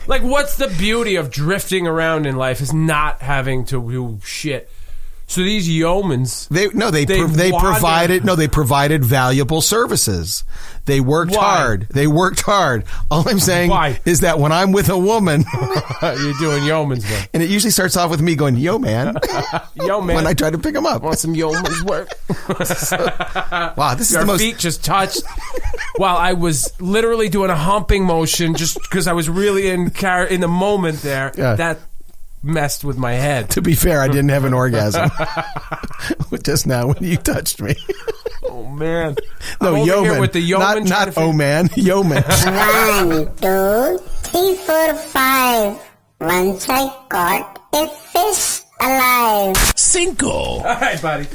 Like, what's the beauty of drifting around in life is not having to do shit. So these yeomans, they provided valuable services. They worked hard. All I'm saying is that when I'm with a woman, you're doing yeoman's work, and it usually starts off with me going, "Yo, man, yo, man," when I try to pick him up. Want some yeoman's work? Wow, this is the most. Your feet just touched while I was literally doing a humping motion, just because I was really in the moment there. Yeah. That messed with my head. To be fair, I didn't have an orgasm just now when you touched me. Oh man! No, Yeoman. With the Yeoman, not oh man, Yeoman. 1, 2, 3, 4, 5. Once I caught a fish alive. Cinco. All right, buddy.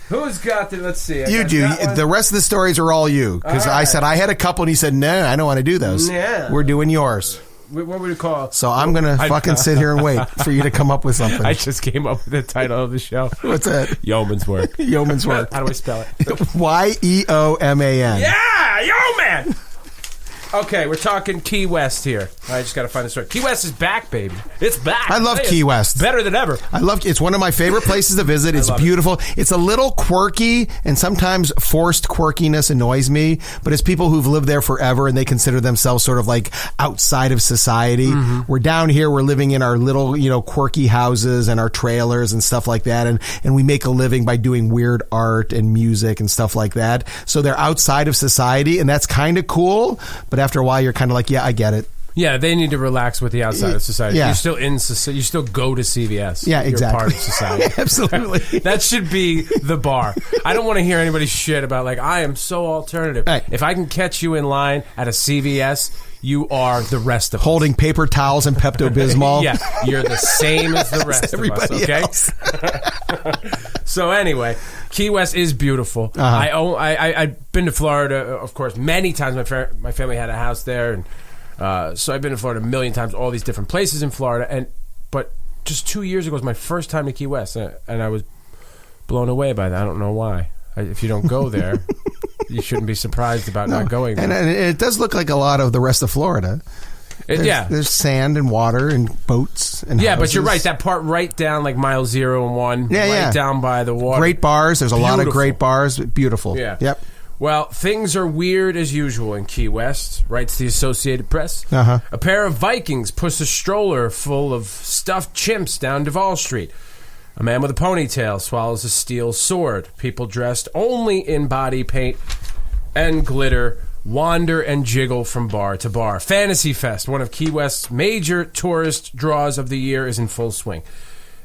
Who's got the? Let's see. You do. The rest of the stories are all you. Because I said I had a couple, and he said, "No, I don't want to do those. Yeah. We're doing yours." What would you call it? So I'm going to fucking sit here and wait for you to come up with something. I just came up with the title of the show. What's that? Yeoman's Work. Yeoman's Work. How do I spell it? Yeoman. Yeah, Yeoman. Okay, we're talking Key West here. I just got to find the story. Key West is back, baby. It's back. I love Key West. Better than ever. It's one of my favorite places to visit. It's beautiful. It's a little quirky, and sometimes forced quirkiness annoys me, but it's people who've lived there forever, and they consider themselves sort of like outside of society. Mm-hmm. We're down here. We're living in our little, quirky houses and our trailers and stuff like that, and we make a living by doing weird art and music and stuff like that. So they're outside of society, and that's kind of cool, but after a while, you're kind of like, yeah, I get it. Yeah, they need to relax with the outside of society. Yeah. You're still in society. You still go to CVS. Yeah, exactly. You're part of society. Absolutely. That should be the bar. I don't want to hear anybody shit about, like, I am so alternative. Hey. If I can catch you in line at a CVS, you are the rest of us. Holding paper towels and Pepto-Bismol. Yeah, you're the same as the rest of us, okay? Else. So anyway, Key West is beautiful. Uh-huh. I've been to Florida, of course, many times. My family had a house there, and so I've been to Florida a million times, all these different places in Florida. But just 2 years ago was my first time to Key West, and I was blown away by that. I don't know why. If you don't go there, you shouldn't be surprised about not going there. And it does look like a lot of the rest of Florida. There's sand and water and boats and houses. But you're right. That part right down like mile 0 and 1, down by the water. Great bars. There's a lot of great bars. Beautiful. Yeah. Yep. Well, things are weird as usual in Key West, writes the Associated Press. Uh-huh. A pair of Vikings push a stroller full of stuffed chimps down Duval Street. A man with a ponytail swallows a steel sword. People dressed only in body paint and glitter wander and jiggle from bar to bar. Fantasy Fest, one of Key West's major tourist draws of the year, is in full swing.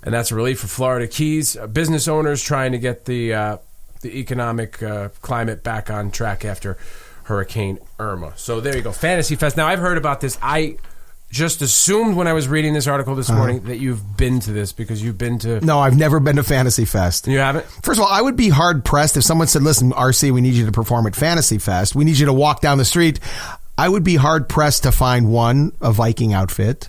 And that's a relief for Florida Keys. Business owners trying to get the economic climate back on track after Hurricane Irma. So there you go, Fantasy Fest. Now, I've heard about this. I just assumed when I was reading this article this morning that you've been to this because you've been to... No, I've never been to Fantasy Fest. You haven't? First of all, I would be hard-pressed if someone said, listen, RC, we need you to perform at Fantasy Fest. We need you to walk down the street. I would be hard-pressed to find, 1, a Viking outfit,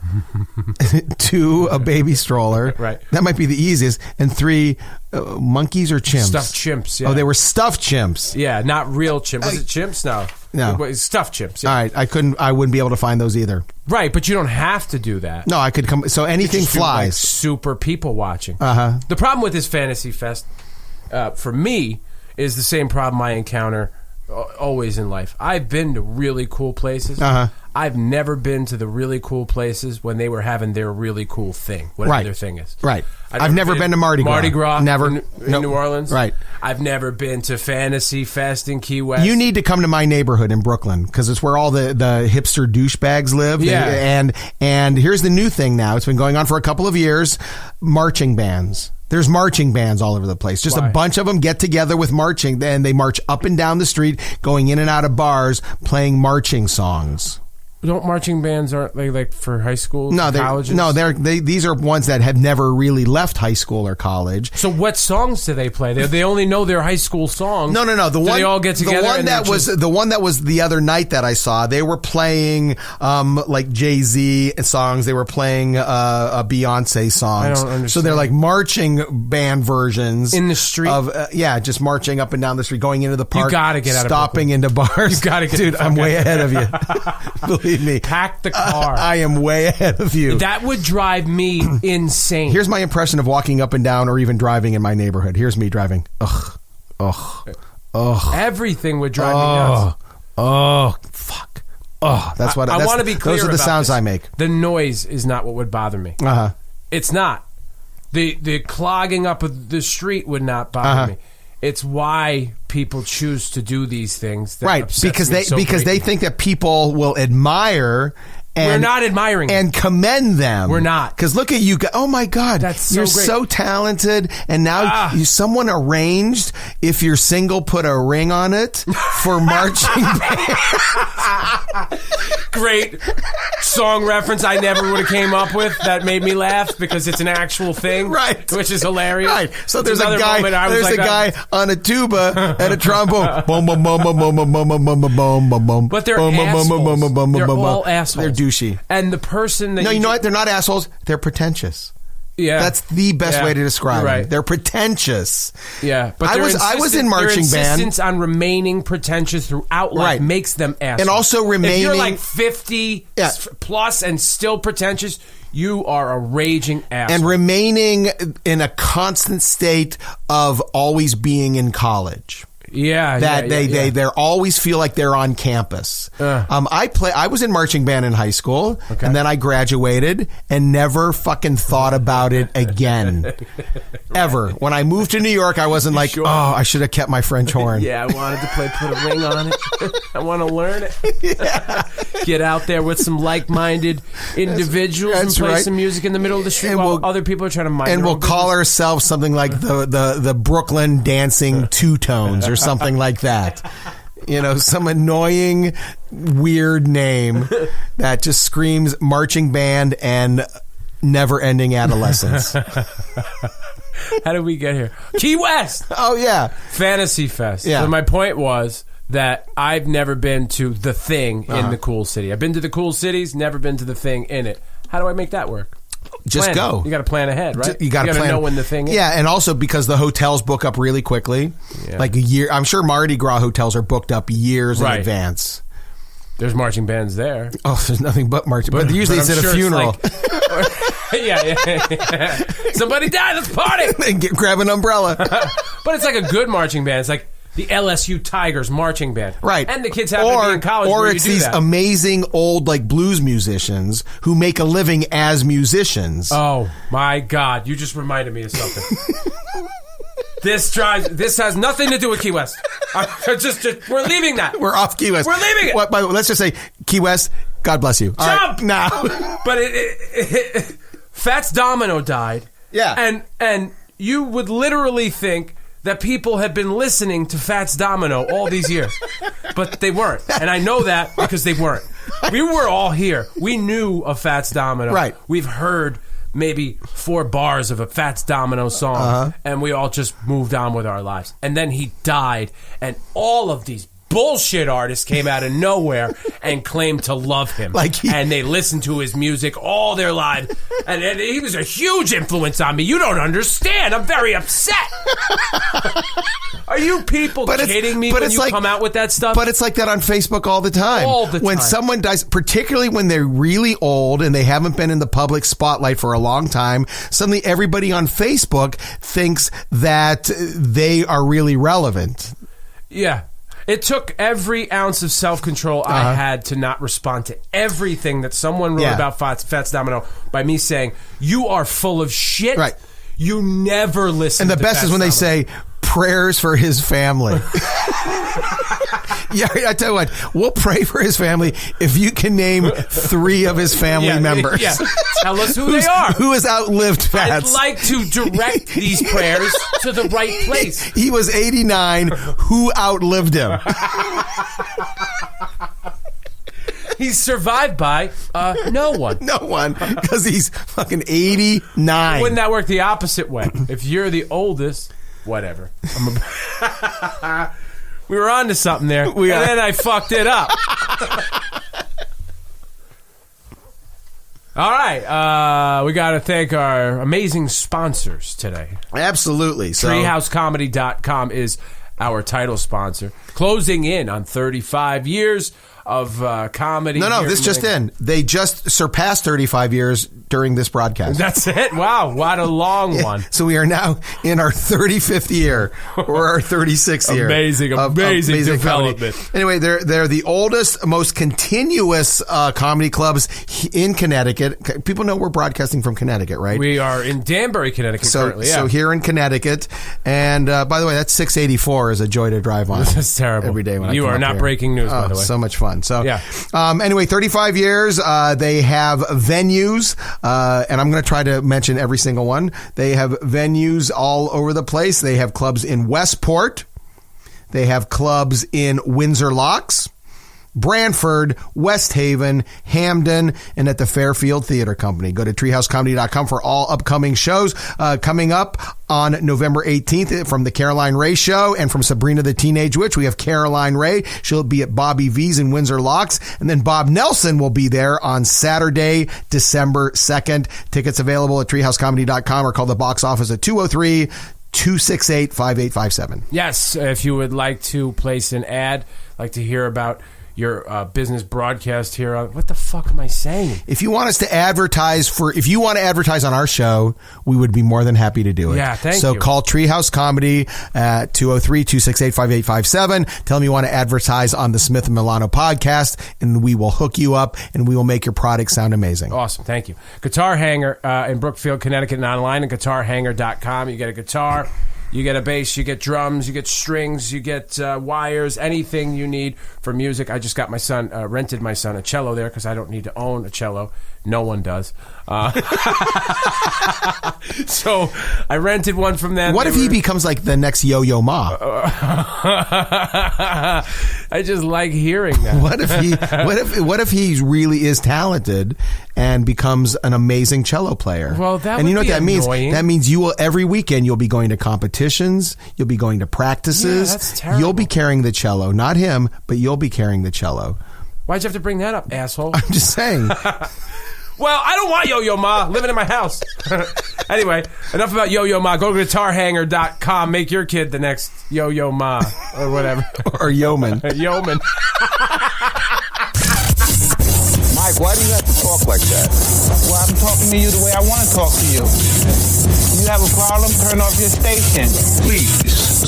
2, a baby stroller. Right. That might be the easiest. And 3, monkeys or chimps? Stuffed chimps, yeah. Oh, they were stuffed chimps. Yeah, not real chimps. Was it chimps? No. Stuffed chimps. Yeah. All right. I wouldn't be able to find those either. Right, but you don't have to do that. No, I could come. So anything flies. Like super people watching. Uh-huh. The problem with this Fantasy Fest, for me, is the same problem I encounter always in life. I've been to really cool places. Uh-huh. I've never been to the really cool places when they were having their really cool thing, whatever their thing is. Right. I've never been to Mardi Gras. Never. In New Orleans. Right. I've never been to Fantasy Fest in Key West. You need to come to my neighborhood in Brooklyn because it's where all the hipster douchebags live. Yeah. And here's the new thing now. It's been going on for a couple of years. Marching bands. There's marching bands all over the place. Just a bunch of them get together with marching, and they march up and down the street, going in and out of bars, playing marching songs. Don't marching bands aren't they like for high school? Colleges? No, these are ones that have never really left high school or college. So what songs do they play? They only know their high school songs. No. They all get together. The one that was the other night that I saw. They were playing like Jay-Z songs. They were playing Beyonce songs. I don't understand. So they're like marching band versions in the street of just marching up and down the street, going into the park. You gotta get out of stopping into bars. You gotta get. Dude, I'm way ahead of you. Believe me. Pack the car. I am way ahead of you. That would drive me insane. Here's my impression of walking up and down or even driving in my neighborhood. Here's me driving. Ugh. Ugh. Ugh. Everything would drive me nuts. Oh, fuck. Oh, that's what I want to be clear. Those are the about sounds this. I make. The noise is not what would bother me. It's not. The clogging up of the street would not bother me. It's why people choose to do these things. That Right, because they think that people will admire. And, we're not admiring and commend them. We're not, because look at you. Oh my God, you're so talented, and now someone arranged. If you're single, put a ring on it for marching band. Great song reference I never would have came up with. That made me laugh because it's an actual thing, right? Which is hilarious. Right. So there's a guy. There's a guy on a tuba and a trombone. Boom, boom, boom, boom, boom, boom, boom, boom, boom, boom, boom. But they're assholes. They're all assholes. They're douchey. And the person that you know what? They're not assholes. They're pretentious. Yeah, that's the best way to describe right. them. They're pretentious. Yeah, but I was in marching band. Their insistence on remaining pretentious throughout life makes them assholes. And also remaining. If you're like 50 plus and still pretentious, you are a raging asshole. And remaining in a constant state of always being in college. Yeah, they always feel like they're on campus. I was in marching band in high school, and then I graduated and never fucking thought about it again, ever. When I moved to New York, I wasn't like, I should have kept my French horn. Yeah, I wanted to put a ring on it. I want to learn it. Get out there with some like-minded individuals and play some music in the middle of the street while other people are trying to mind. And we'll call ourselves something like the Brooklyn Dancing Two Tones or something like that. You know, some annoying, weird name that just screams marching band and never-ending adolescence. How did we get here? Key West! Oh, yeah. Fantasy Fest. Yeah. So my point was that I've never been to the thing in the cool city. I've been to the cool cities, never been to the thing in it. How do I make that work? Just go. You got to plan ahead, right? You got to know when the thing is. Yeah, and also because the hotels book up really quickly. Yeah. Like a year. I'm sure Mardi Gras hotels are booked up years in advance. There's marching bands there. Oh, there's nothing but marching. But usually it's at a funeral. Yeah. Somebody died. Let's party. And grab an umbrella. But it's like a good marching band. It's like the LSU Tigers marching band. Right. And the kids happen to be in college. Or it's these amazing old like blues musicians who make a living as musicians. Oh my God. You just reminded me of something. This has nothing to do with Key West. We're leaving that. We're off Key West. We're leaving it. Let's just say Key West, God bless you. Jump! Right, now. But Fats Domino died. Yeah. And you would literally think that people had been listening to Fats Domino all these years. But they weren't. And I know that because they weren't. We were all here. We knew of Fats Domino. Right. We've heard maybe 4 bars of a Fats Domino song, and we all just moved on with our lives. And then he died, and all of these bullshit artists came out of nowhere and claimed to love him. And they listened to his music all their lives. And he was a huge influence on me. You don't understand. I'm very upset. Are you people kidding me when you come out with that stuff? But it's like that on Facebook all the time. All the time. When someone dies, particularly when they're really old and they haven't been in the public spotlight for a long time, suddenly everybody on Facebook thinks that they are really relevant. Yeah. It took every ounce of self-control I had to not respond to everything that someone wrote about Fats Domino by me saying, you are full of shit. Right. You never listen to And the best Fats is when Domino. they say, prayers for his family. Yeah, I tell you what, we'll pray for his family if you can name 3 of his family members. Yeah. Tell us who they are. Who has outlived Fats. I'd like to direct these prayers to the right place. He was 89. Who outlived him? He's survived by no one. No one, because he's fucking 89. Wouldn't that work the opposite way? If you're the oldest, whatever. We were on to something there, and then I fucked it up. All right, we got to thank our amazing sponsors today. Absolutely. So, TreehouseComedy.com is our title sponsor. Closing in on 35 years of comedy. No, this just in. They just surpassed 35 years during this broadcast. That's it? Wow, what a long one. So we are now in our 35th year or our 36th year. Amazing development. Comedy. Anyway, they're the oldest, most continuous comedy clubs in Connecticut. People know we're broadcasting from Connecticut, right? We are in Danbury, Connecticut currently, yeah. So here in Connecticut. And by the way, that's 684 is a joy to drive on. This is terrible. Every day when you I come are not here. breaking news, by the way. So much fun. So yeah. Anyway, 35 years. They have venues, and I'm going to try to mention every single one. They have venues all over the place. They have clubs in Westport. They have clubs in Windsor Locks, Brantford, West Haven, Hamden, and at the Fairfield Theater Company. Go to treehousecomedy.com for all upcoming shows. Coming up on November 18th from the Caroline Ray Show and from Sabrina the Teenage Witch, we have Caroline Ray. She'll be at Bobby V's in Windsor Locks. And then Bob Nelson will be there on Saturday, December 2nd. Tickets available at treehousecomedy.com or call the box office at 203-268-5857. Yes, if you would like to place an ad, like to hear about your business broadcast here on, what the fuck am I saying? If you want us to advertise if you want to advertise on our show, we would be more than happy to do it. Yeah, thank you. So call Treehouse Comedy at 203-268-5857. Tell them you want to advertise on the Smith and Milano podcast, and we will hook you up, and we will make your product sound amazing. Awesome, thank you. Guitar Hanger in Brookfield, Connecticut, and online at guitarhanger.com. You get a guitar, you get a bass, you get drums, you get strings, you get wires, anything you need for music. I just got my son, rented my son a cello there because I don't need to own a cello. No one does. So I rented one from them. What if he becomes like the next Yo-Yo Ma? I just like hearing that. What if he really is talented and becomes an amazing cello player? Well, that and you would know be what that annoying. means? That means you will every weekend you'll be going to competitions, you'll be going to practices. Yeah, that's terrible. You'll be carrying the cello, not him, but you'll be carrying the cello. Why'd you have to bring that up, asshole? I'm just saying. Well, I don't want Yo-Yo Ma living in my house. Anyway, enough about Yo-Yo Ma. Go to guitarhanger.com. Make your kid the next Yo-Yo Ma or whatever. Or Yeoman. Yeoman. Mike, why do you have to talk like that? Well, I'm talking to you the way I want to talk to you. You have a problem? Turn off your station. Please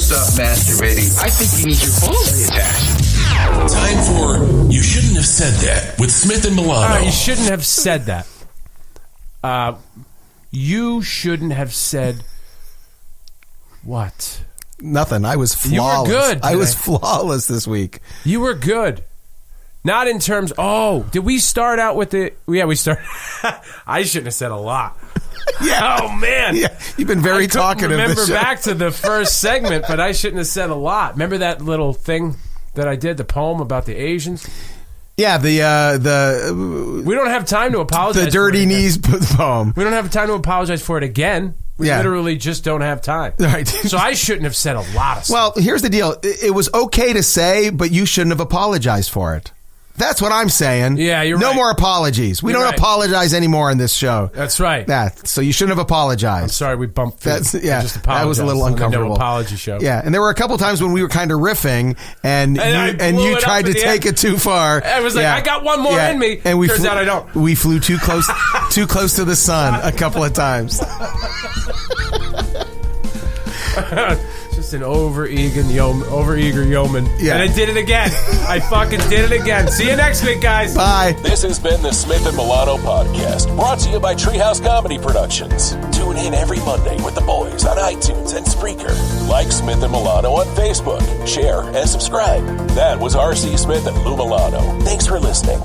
stop masturbating. I think you need your balls reattached. Time for You Shouldn't Have Said That with Smith and Milano. You shouldn't have said that. You shouldn't have said what? Nothing. I was flawless. You were good. I was flawless this week. You were good. Not in terms... Oh, did we start out with the... Yeah, we started... I shouldn't have said a lot. Yeah. Oh, man. Yeah, you've been very talkative. Remember this show. back to the first segment, but I shouldn't have said a lot. Remember that little thing that I did, the poem about the Asians? Yeah, We don't have time to apologize. The dirty knees poem. We don't have time to apologize for it again. We literally just don't have time. Right. So I shouldn't have said a lot of stuff. Well, here's the deal. It was okay to say, but you shouldn't have apologized for it. That's what I'm saying. Yeah, you're right. No more apologies. We You're don't right. apologize anymore on this show. That's right. So you shouldn't have apologized. I'm sorry we bumped through. Yeah, just that was a little uncomfortable. No apology show. Yeah, and there were a couple times when we were kind of riffing, and you tried to take it too far. I was like, I got one more in me. And turns out I don't. We flew too close to the sun a couple of times. Just an overeager yeoman. Yeah. And I did it again. I fucking did it again. See you next week, guys. Bye. This has been the Smith and Milano Podcast, brought to you by Treehouse Comedy Productions. Tune in every Monday with the boys on iTunes and Spreaker. Like Smith and Milano on Facebook. Share and subscribe. That was R.C. Smith and Lou Milano. Thanks for listening.